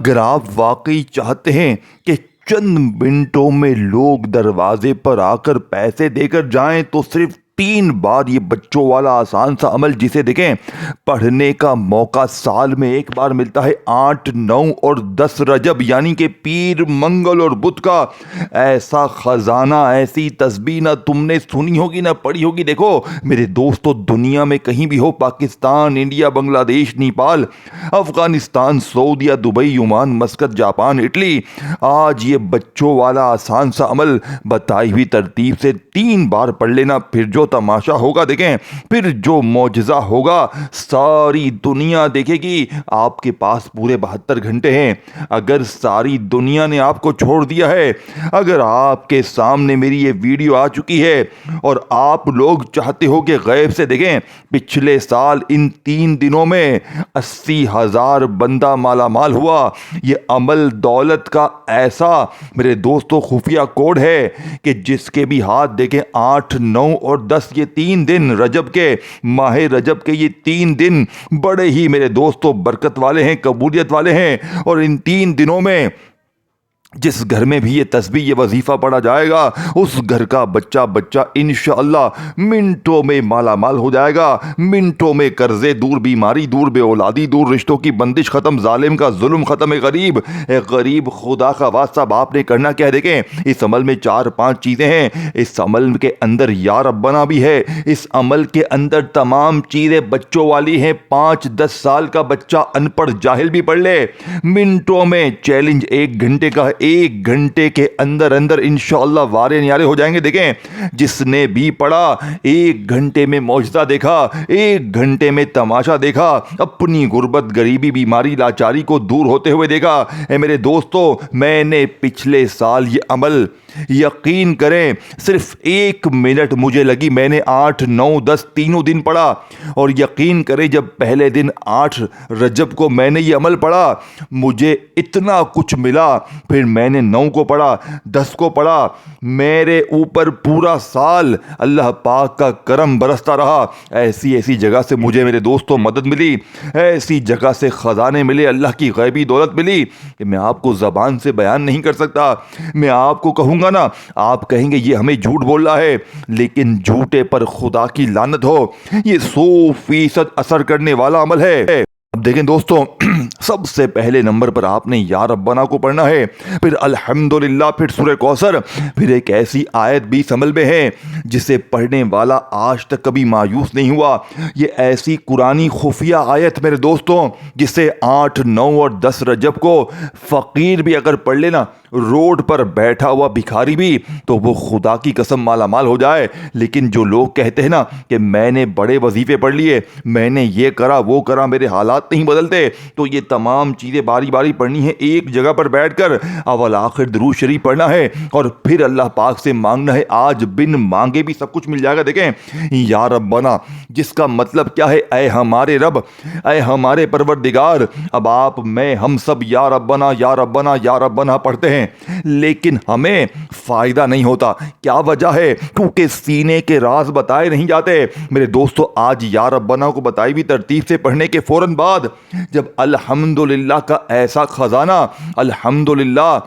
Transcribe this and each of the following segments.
اگر آپ واقعی چاہتے ہیں کہ چند منٹوں میں لوگ دروازے پر آ کر پیسے دے کر جائیں تو صرف 3 بار یہ بچوں والا آسان سا عمل جسے دیکھیں پڑھنے کا موقع سال میں ایک بار ملتا ہے 8، 9 اور 10 رجب یعنی کہ پیر، منگل اور بدھ کا ایسا خزانہ، ایسی تسبیح نہ تم نے سنی ہوگی نہ پڑھی ہوگی۔ دیکھو میرے دوستو، دنیا میں کہیں بھی ہو، پاکستان، انڈیا، بنگلہ دیش، نیپال، افغانستان، سعودیہ، Dubai, Oman, Muscat, Japan, Italy, آج یہ بچوں والا آسان سا عمل بتائی ہوئی ترتیب سے 3 بار پڑھ لینا، پھر جو تماشا ہوگا دیکھیں، پھر جو معجزہ ہوگا ساری دنیا دیکھے گی۔ آپ کے پاس پورے 72 گھنٹے ہیں۔ اگر ساری دنیا نے آپ کو چھوڑ دیا ہے، اگر آپ کے سامنے میری یہ ویڈیو آ چکی ہے اور آپ لوگ چاہتے ہو کہ غیب سے دیکھیں، پچھلے سال ان 3 دنوں میں 80,000 بندہ مالا مال ہوا۔ یہ عمل دولت کا ایسا میرے دوستوں خفیہ کوڈ ہے کہ جس کے بھی ہاتھ دیکھیں 8، 9 اور 10 یہ 3 دن رجب کے، ماہ رجب کے یہ 3 دن بڑے ہی میرے دوستوں برکت والے ہیں، قبولیت والے ہیں۔ اور ان 3 دنوں میں جس گھر میں بھی یہ تسبیح، یہ وظیفہ پڑھا جائے گا، اس گھر کا بچہ انشاءاللہ منٹوں میں مالا مال ہو جائے گا، منٹوں میں قرضے دور، بیماری دور، بے اولادی دور، رشتوں کی بندش ختم، ظالم کا ظلم ختم۔ اے غریب خدا کا واسطہ اب آپ نے کرنا کیا ہے؟ دیکھیں اس عمل میں 4-5 چیزیں ہیں۔ اس عمل کے اندر یا ربنا بھی ہے، اس عمل کے اندر تمام چیزیں بچوں والی ہیں۔ 5-10 سال کا بچہ ان پڑھ جاہل بھی پڑھ لے، منٹوں میں چیلنج 1 گھنٹے کا، 1 گھنٹے کے اندر انشاءاللہ وارے نیارے ہو جائیں گے۔ دیکھیں جس نے بھی پڑھا 1 گھنٹے میں معجزہ دیکھا، 1 گھنٹے میں تماشا دیکھا، اپنی غربت، غریبی، بیماری، لاچاری کو دور ہوتے ہوئے دیکھا۔ اے میرے دوستو، میں نے پچھلے سال یہ عمل، یقین کریں صرف 1 منٹ مجھے لگی، میں نے 8، 9، 10 تینوں دن پڑھا، اور یقین کریں جب پہلے دن 8 رجب کو میں نے یہ عمل پڑھا مجھے اتنا کچھ ملا۔ پھر میں نے 9 کو پڑھا، 10 کو پڑھا، میرے اوپر پورا سال اللہ پاک کا کرم برستا رہا۔ ایسی جگہ سے مجھے میرے دوستوں مدد ملی، ایسی جگہ سے خزانے ملے، اللہ کی غیبی دولت ملی کہ میں آپ کو زبان سے بیان نہیں کر سکتا۔ میں آپ کو کہوں گا نا، آپ کہیں گے یہ ہمیں جھوٹ بول رہا ہے، لیکن جھوٹے پر خدا کی لعنت ہو، یہ 100% اثر کرنے والا عمل ہے۔ اب دیکھیں دوستوں، سب سے پہلے نمبر پر آپ نے یا ربنا کو پڑھنا ہے، پھر الحمدللہ، پھر سورہ کوثر، پھر ایک ایسی آیت بھی اس عمل میں ہے جسے پڑھنے والا آج تک کبھی مایوس نہیں ہوا۔ یہ ایسی قرآنی خفیہ آیت میرے دوستوں جسے 8، 9 اور 10 رجب کو فقیر بھی اگر پڑھ لینا، روڈ پر بیٹھا ہوا بھکاری بھی، تو وہ خدا کی قسم مالا مال ہو جائے۔ لیکن جو لوگ کہتے ہیں نا کہ میں نے بڑے وظیفے پڑھ لیے، میں نے یہ کرا وہ کرا، میرے حالات نہیں بدلتے، تو یہ تمام چیزیں باری باری پڑھنی ہے، ایک جگہ پر بیٹھ کر اول آخر درود شریف پڑھنا ہے، اور پھر اللہ پاک سے مانگنا ہے۔ آج بن مانگے بھی سب کچھ مل جائے گا۔ دیکھیں یا ربنا جس کا مطلب کیا ہے؟ اے ہمارے رب، اے ہمارے پروردگار۔ اب آپ، میں، ہم سب یا ربنا یا ربنا یا ربنا پڑھتے ہیں، لیکن ہمیں فائدہ نہیں ہوتا۔ کیا وجہ ہے؟ کیونکہ سینے کے راز بتائے نہیں جاتے۔ میرے دوستو، آج یا ربنا کو بتائی ہوئی ترتیب سے پڑھنے کے فوراً بعد جب الحمدللہ کا ایسا خزانہ، الحمدللہ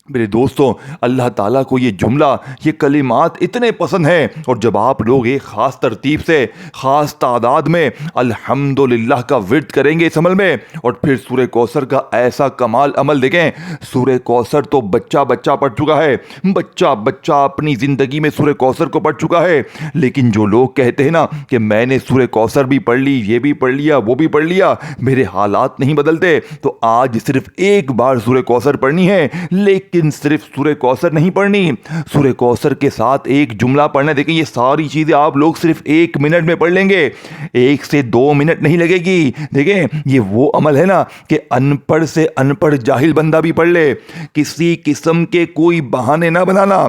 میرے دوستوں، اللہ تعالیٰ کو یہ جملہ، یہ کلمات اتنے پسند ہیں، اور جب آپ لوگ ایک خاص ترتیب سے، خاص تعداد میں الحمدللہ کا ورد کریں گے اس عمل میں، اور پھر سورہ کوثر کا ایسا کمال عمل دیکھیں۔ سورہ کوثر تو بچہ پڑھ چکا ہے، بچہ اپنی زندگی میں سورہ کوثر کو پڑھ چکا ہے، لیکن جو لوگ کہتے ہیں نا کہ میں نے سورہ کوثر بھی پڑھ لی، یہ بھی پڑھ لیا، وہ بھی پڑھ لیا، میرے حالات نہیں بدلتے، تو آج صرف 1 بار سورہ کوثر پڑھنی ہے، لیکن صرف سورہ کوثر نہیں پڑھنی، سورہ کوثر کے ساتھ ایک جملہ پڑھنا ہے۔ دیکھیں یہ ساری چیزیں آپ لوگ صرف 1 منٹ میں پڑھ لیں گے، 1 سے 2 منٹ نہیں لگے گی۔ دیکھیں یہ وہ عمل ہے نا کہ ان پڑھ سے ان پڑھ جاہل بندہ بھی پڑھ لے، کسی قسم کے کوئی بہانے نہ بنانا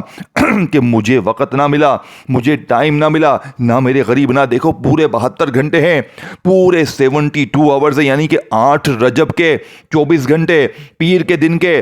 کہ مجھے وقت نہ ملا، مجھے ٹائم نہ ملا، نہ میرے غریب نہ۔ دیکھو پورے 72 گھنٹے ہیں، پورے 72 آورز ہیں، یعنی کہ 8 رجب کے 24 گھنٹے، پیر کے دن کے،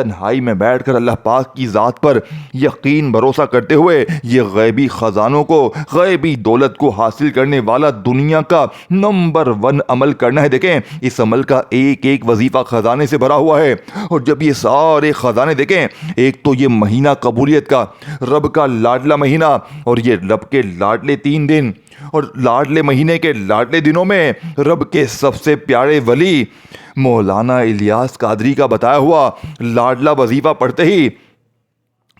تنہائی میں بیٹھ کر اللہ پاک کی ذات پر یقین بھروسہ کرتے ہوئے یہ غیبی خزانوں کو، غیبی دولت کو حاصل کرنے والا دنیا کا نمبر 1 عمل کرنا ہے۔ دیکھیں اس عمل کا ایک ایک وظیفہ خزانے سے بھرا ہوا ہے، اور جب یہ سارے خزانے دیکھیں، ایک تو یہ مہینہ قبولیت کا، رب کا لاڈلا مہینہ، اور یہ رب کے لاڈلے 3 دن، اور لاڈلے مہینے کے لاڈلے دنوں میں رب کے سب سے پیارے ولی مولانا الیاس قادری کا بتایا ہوا لاڈلا وظیفہ پڑھتے ہی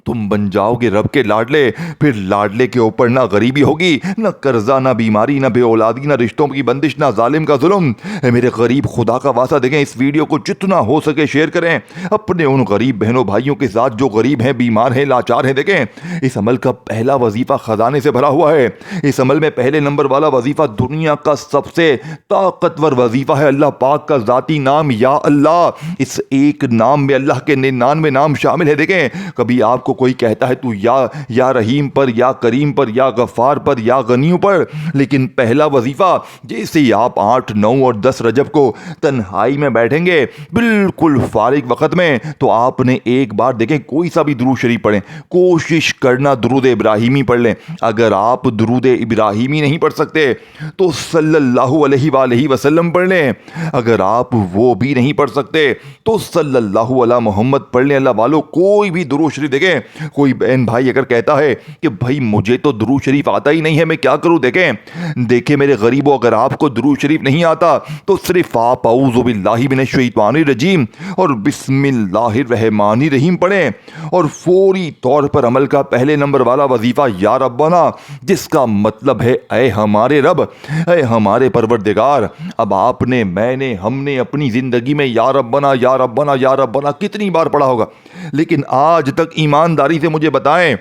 تم بن جاؤ گے رب کے لاڈلے۔ پھر لاڈلے کے اوپر نہ غریبی ہوگی، نہ قرضہ، نہ بیماری، نہ بے اولادی، نہ رشتوں کی بندش، نہ ظالم کا ظلم۔ اے میرے غریب خدا کا واسطہ، دیکھیں اس ویڈیو کو جتنا ہو سکے شیئر کریں اپنے ان غریب بہنوں بھائیوں کے ساتھ جو غریب ہیں، بیمار ہیں، لاچار ہیں۔ دیکھیں اس عمل کا پہلا وظیفہ خزانے سے بھرا ہوا ہے۔ اس عمل میں پہلے نمبر والا وظیفہ دنیا کا سب سے طاقتور وظیفہ ہے، اللہ پاک کا ذاتی نام یا اللہ۔ اس ایک نام میں اللہ کے 99 نام شامل ہے۔ دیکھیں کبھی آپ کو کوئی کہتا ہے تو یا رحیم پر، یا کریم پر، یا غفار پر، یا غنیوں پر، لیکن پہلا وظیفہ جیسے ہی آپ 8، 9 اور 10 رجب کو تنہائی میں بیٹھیں گے بالکل فارغ وقت میں، تو آپ نے ایک بار دیکھیں کوئی سا بھی درود شریف پڑھیں، کوشش کرنا درود ابراہیمی پڑھ لیں۔ اگر آپ درود ابراہیمی نہیں پڑھ سکتے تو صلی اللہ علیہ وآلہ وسلم پڑھ لیں۔ اگر آپ وہ بھی نہیں پڑھ سکتے تو صلی اللہ علی محمد پڑھ لیں۔ اللہ والو کوئی بھی درود شریف، دیکھیں کوئی بہن بھائی اگر کہتا ہے کہ بھائی مجھے تو درود شریف آتا ہی نہیں ہے، میں کیا کروں؟ دیکھیں میرے غریبوں، اگر آپ کو درود شریف نہیں آتا تو صرف آپ اعوذ باللہ من الشیطان الرجیم اور بسم اللہ الرحمن الرحیم پڑھیں، اور فوری طور پر عمل کا پہلے نمبر والا وظیفہ یا ربنا، جس کا مطلب ہے اے ہمارے رب، اے ہمارے پروردگار۔ اب آپ نے، میں نے، ہم نے اپنی زندگی میں یا ربنا یا ربنا یا ربنا کتنی بار پڑھا ہوگا، لیکن آج تک ایمانداری سے مجھے بتائیں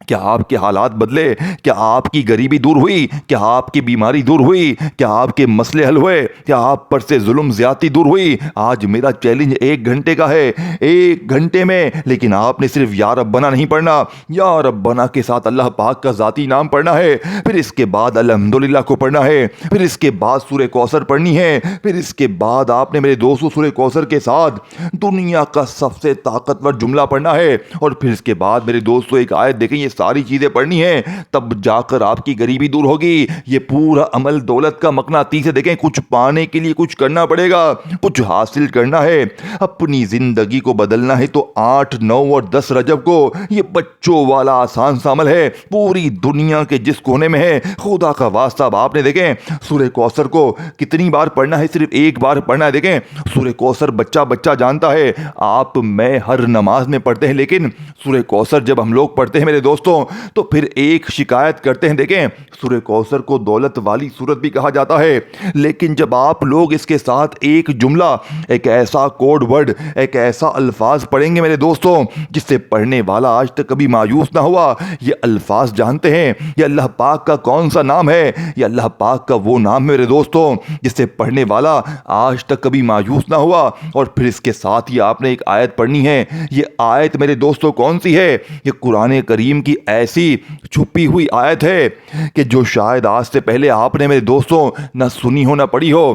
کیا آپ کے حالات بدلے؟ کیا آپ کی غریبی دور ہوئی؟ کیا آپ کی بیماری دور ہوئی؟ کیا آپ کے مسئلے حل ہوئے؟ کیا آپ پر سے ظلم زیادتی دور ہوئی؟ آج میرا چیلنج 1 گھنٹے کا ہے، 1 گھنٹے میں لیکن آپ نے صرف یا ربنا نہیں پڑھنا، یا ربنا کے ساتھ اللہ پاک کا ذاتی نام پڑھنا ہے، پھر اس کے بعد الحمدللہ کو پڑھنا ہے، پھر اس کے بعد سورہ کوثر پڑھنی ہے، پھر اس کے بعد آپ نے میرے دوستوں سورہ کوثر کے ساتھ دنیا کا سب سے طاقتور جملہ پڑھنا ہے، اور پھر اس کے بعد میرے دوستوں ایک آیت دیکھیں، یہ ساری چیزیں پڑھنی ہیں، تب جا کر آپ کی غریبی دور ہوگی۔ یہ پورا عمل دولت کا مقناطیس ہے۔ دیکھیں کچھ پانے کے لیے کچھ کرنا پڑے گا، کچھ حاصل کرنا ہے، اپنی زندگی کو بدلنا ہے، تو 8، 9 اور 10 رجب کو یہ بچوں والا آسان سا عمل ہے، پوری دنیا کے جس کونے میں ہے، خدا کا واسطہ اب آپ نے دیکھیں سورہ کوثر کو کتنی بار پڑھنا ہے؟ صرف 1 بار پڑھنا ہے۔ دیکھیں سورہ کوثر بچہ جانتا ہے، آپ میں ہر نماز میں پڑھتے ہیں، لیکن سورہ کوثر جب ہم لوگ پڑھتے ہیں میرے دوستوں تو پھر ایک شکایت کرتے ہیں۔ دیکھیں سورہ کوثر کو دولت والی سورت بھی کہا جاتا ہے، لیکن جب آپ لوگ اس کے ساتھ ایک جملہ، ایک ایسا کوڈ ورڈ، ایک ایسا الفاظ پڑھیں گے میرے دوستوں جس سے پڑھنے والا آج تک کبھی مایوس نہ ہوا، یہ الفاظ جانتے ہیں یہ اللہ پاک کا کون سا نام ہے؟ یہ اللہ پاک کا وہ نام ہے میرے دوستوں جس سے پڑھنے والا آج تک کبھی مایوس نہ ہوا۔ اور پھر اس کے ساتھ ہی آپ نے ایک آیت پڑھنی ہے۔ یہ آیت میرے دوستوں کون سی ہے؟ یہ قرآن کریم کی ایسی چھپی ہوئی آیت ہے کہ جو شاید آج سے پہلے آپ نے میرے دوستوں نہ سنی ہو نہ پڑھی ہو،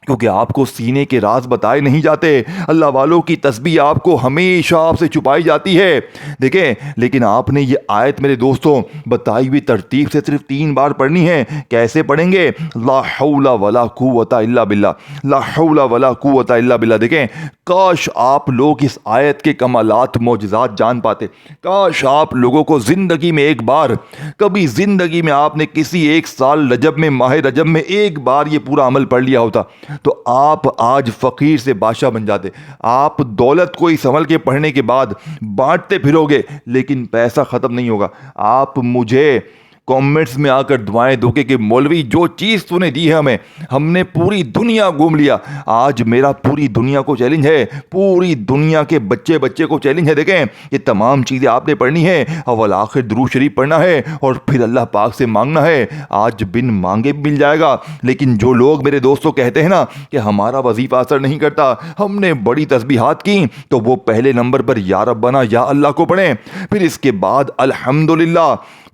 کیونکہ آپ کو سینے کے راز بتائے نہیں جاتے، اللہ والوں کی تسبیح آپ کو ہمیشہ آپ سے چھپائی جاتی ہے۔ دیکھیں لیکن آپ نے یہ آیت میرے دوستوں بتائی ہوئی ترتیب سے صرف 3 بار پڑھنی ہے۔ کیسے پڑھیں گے؟ لا حول ولا قوت الا باللہ، لا حول ولا قوت الا باللہ۔ دیکھیں کاش آپ لوگ اس آیت کے کمالات معجزات جان پاتے، کاش آپ لوگوں کو زندگی میں ایک بار، کبھی زندگی میں آپ نے کسی 1 سال رجب میں، ماہ رجب میں ایک بار یہ پورا عمل پڑھ لیا ہوتا تو آپ آج فقیر سے بادشاہ بن جاتے۔ آپ دولت کو اس عمل کے پڑھنے کے بعد بانٹتے پھرو گے لیکن پیسہ ختم نہیں ہوگا۔ آپ مجھے کامنٹس میں آ کر دعائیں دو کہ مولوی جو چیز تو نے دی ہے ہم نے پوری دنیا گھوم لیا۔ آج میرا پوری دنیا کو چیلنج ہے، پوری دنیا کے بچے کو چیلنج ہے۔ دیکھیں یہ تمام چیزیں آپ نے پڑھنی ہے، اول آخر درود شریف پڑھنا ہے اور پھر اللہ پاک سے مانگنا ہے۔ آج بن مانگے بھی مل جائے گا، لیکن جو لوگ میرے دوستوں کہتے ہیں نا کہ ہمارا وظیفہ اثر نہیں کرتا، ہم نے بڑی تسبیحات کی، تو وہ پہلے نمبر پر یا ربنا یا اللہ کو پڑھیں، پھر اس کے بعد الحمدللہ،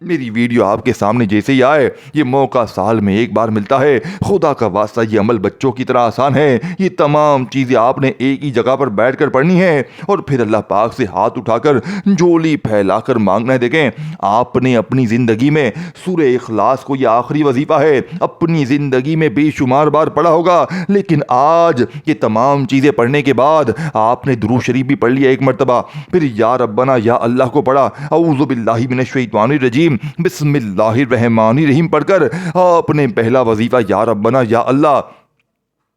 میری ویڈیو آپ کے سامنے جیسے ہی آئے، یہ موقع سال میں ایک بار ملتا ہے، خدا کا واسطہ یہ عمل بچوں کی طرح آسان ہے۔ یہ تمام چیزیں آپ نے ایک ہی جگہ پر بیٹھ کر پڑھنی ہے اور پھر اللہ پاک سے ہاتھ اٹھا کر جھولی پھیلا کر مانگنا ہے۔ دیکھیں، آپ نے اپنی زندگی میں سورہ اخلاص کو، یہ آخری وظیفہ ہے، اپنی زندگی میں بے شمار بار پڑھا ہوگا، لیکن آج یہ تمام چیزیں پڑھنے کے بعد آپ نے درود شریف بھی پڑھ لیا ایک مرتبہ، پھر یا ربنا یا اللہ کو پڑھا، اعوذ باللہ من الشیطان الرجیم، بسم اللہ الرحمن الرحیم پڑھ کر آپ نے پہلا وظیفہ یا ربنا یا اللہ،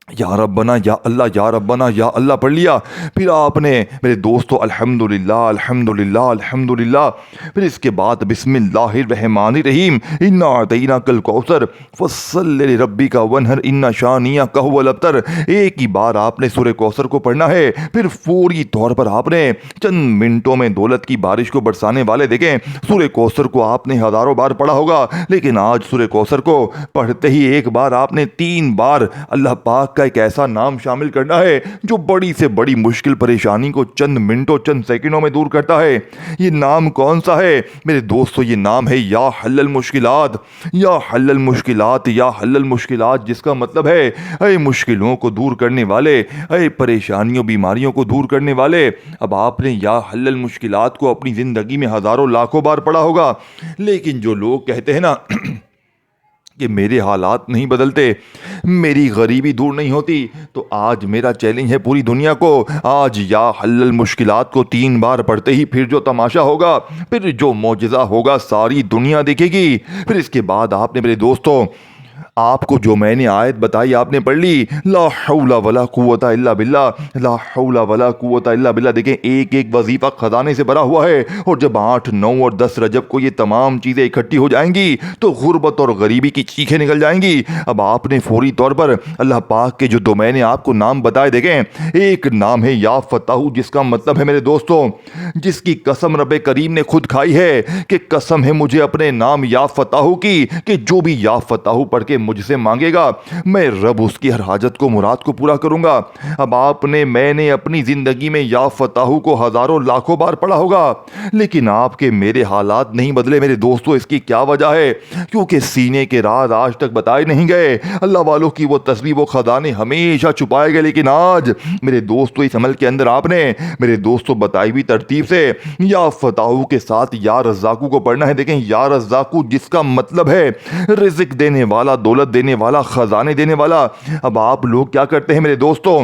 یا ربنا یا اللہ، یا ربنا یا اللہ پڑھ لیا۔ پھر آپ نے میرے دوستو الحمدللہ الحمدللہ الحمدللہ، پھر اس کے بعد بسم اللہ الرحمن الرحیم، انا اعطیناک الکوثر فصل لربک وانحر ان شانئک هو الابتر، ایک ہی بار آپ نے سورہ کوثر کو پڑھنا ہے۔ پھر فوری طور پر آپ نے چند منٹوں میں دولت کی بارش کو برسانے والے، دیکھیں سورہ کوثر کو آپ نے ہزاروں بار پڑھا ہوگا، لیکن آج سورہ کوثر کو پڑھتے ہی ایک بار آپ نے 3 بار اللہ پاک کا ایک ایسا نام شامل کرنا ہے جو بڑی سے بڑی مشکل پریشانی کو چند منٹوں چند سیکنڈوں میں دور کرتا ہے۔ یہ نام کون سا ہے میرے دوستو؟ یہ نام ہے یا حل المشکلات، یا حل المشکلات، یا حل المشکلات، جس کا مطلب ہے اے مشکلوں کو دور کرنے والے، اے پریشانیوں بیماریوں کو دور کرنے والے۔ اب آپ نے یا حل المشکلات کو اپنی زندگی میں ہزاروں لاکھوں بار پڑھا ہوگا، لیکن جو لوگ کہتے ہیں نا کہ میرے حالات نہیں بدلتے، میری غریبی دور نہیں ہوتی، تو آج میرا چیلنج ہے پوری دنیا کو، آج یا حل المشکلات کو 3 بار پڑھتے ہی پھر جو تماشا ہوگا، پھر جو معجزہ ہوگا ساری دنیا دیکھے گی۔ پھر اس کے بعد آپ نے میرے دوستوں، آپ کو جو میں نے آیت بتائی آپ نے پڑھ لی، لا حول ولا قوت الا باللہ، لا حول ولا قوت الا باللہ۔ دیکھیں ایک ایک وظیفہ خزانے سے بھرا ہوا ہے، اور جب 8، 9 اور 10 رجب کو یہ تمام چیزیں اکٹھی ہو جائیں گی تو غربت اور غریبی کی چیخیں نکل جائیں گی۔ اب آپ نے فوری طور پر اللہ پاک کے جو 2 میں نے آپ کو نام بتائے، دیکھیں ایک نام ہے یا فتح، جس کا مطلب ہے میرے دوستوں، جس کی قسم رب کریم نے خود کھائی ہے کہ قسم ہے مجھے اپنے نام یا فتح کی، کہ جو بھی یا فتح پڑھ کے مجھ سے مانگے گا میں رب اس کی ہر حاجت کو، مراد کو پورا کروں گا۔ اب آپ نے، میں نے اپنی زندگی میں یا فتح کو ہزاروں لاکھوں بار پڑھا ہوگا، لیکن آپ کے میرے حالات نہیں بدلے میرے دوستو۔ اس کی کیا وجہ ہے؟ کیونکہ سینے کے راز آج تک بتائے نہیں گئے، اللہ والوں کی وہ تسبیح، وہ خزانے ہمیشہ چھپائے گئے، لیکن آج میرے دوستو اس عمل کے اندر آپ نے میرے دوستو بتائی ہوئی ترتیب سے یا فتح کے ساتھ یا رزاقو کو پڑھنا ہے۔ دیکھیں یا رزاقو، جس کا مطلب ہے رزق دینے والا، دولت دینے والا، خزانے دینے والا۔ اب آپ لوگ کیا کرتے ہیں میرے دوستوں؟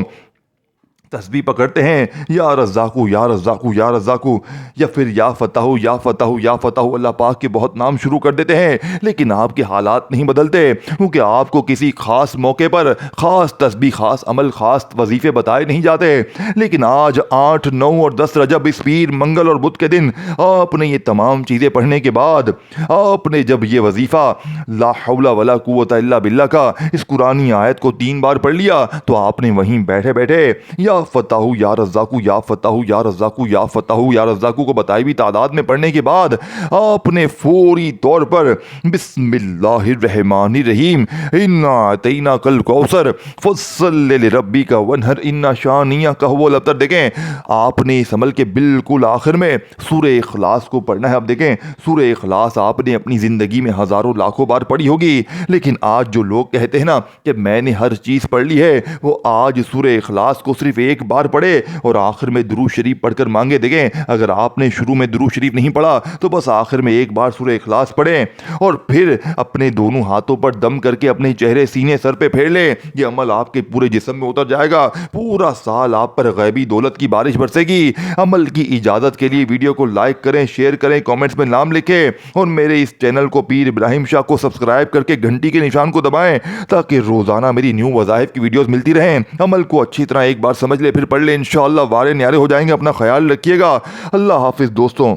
تسبیح پکڑتے ہیں یا رزاقو یا رزاقو یا رزاقو، یا پھر یا فتح یا فتح یا فتح، اللہ پاک کے بہت نام شروع کر دیتے ہیں، لیکن آپ کے حالات نہیں بدلتے، کیونکہ آپ کو کسی خاص موقع پر خاص تسبیح، خاص عمل، خاص وظیفے بتائے نہیں جاتے۔ لیکن آج 8، 9 اور 10 رجب، اس پیر، منگل اور بدھ کے دن آپ نے یہ تمام چیزیں پڑھنے کے بعد آپ نے جب یہ وظیفہ لا حول ولا قوت الا باللہ کا اس قرآنی آیت کو 3 بار پڑھ لیا، تو آپ نے وہیں بیٹھے بیٹھے یا فتح یا رزاقو یا فتح یا رزاقو یا فتح یا رزاقو کو بتائی ہوئی تعداد میں پڑھنے کے بعد آپ نے فوری طور پر بسم اللہ الرحمن الرحیم، انا اعطیناک الکوثر فصل لربک وانحر ان شانئک هو الابتر، دیکھیں آپ نے اس عمل کے بالکل آخر میں سورہ اخلاص کو پڑھنا ہے۔ اب دیکھیں سورہ اخلاص آپ نے اپنی زندگی میں ہزاروں لاکھوں بار پڑھی ہوگی، لیکن آج جو لوگ کہتے ہیں نا کہ میں نے ہر چیز پڑھ لی ہے، وہ آج سورہ اخلاص کو صرف ایک بار پڑھے اور آخر میں درود شریف پڑھ کر مانگے۔ دیکھیں اگر آپ نے شروع میں درود شریف نہیں پڑھا تو بس آخر میں ایک بار سورہ اخلاص پڑھیں اور پھر اپنے دونوں ہاتھوں پر دم کر کے اپنے چہرے، سینے، سر پہ پھیر لیں، یہ عمل آپ کے پورے جسم میں اتر جائے گا، پورا سال آپ پر غیبی دولت کی بارش برسے گی۔ عمل کی اجازت کے لیے ویڈیو کو لائک کریں، شیئر کریں، کامنٹس میں نام لکھیں اور میرے اس چینل کو پیر ابراہیم شاہ کو سبسکرائب کر کے گھنٹی کے نشان کو دبائیں تاکہ روزانہ میری نیو وظائف کی ویڈیوز ملتی رہیں۔ عمل کو اچھی طرح ایک بار سمجھ لے، پھر پڑھ لے، انشاءاللہ وارے نیارے ہو جائیں گے۔ اپنا خیال رکھیے گا، اللہ حافظ دوستوں۔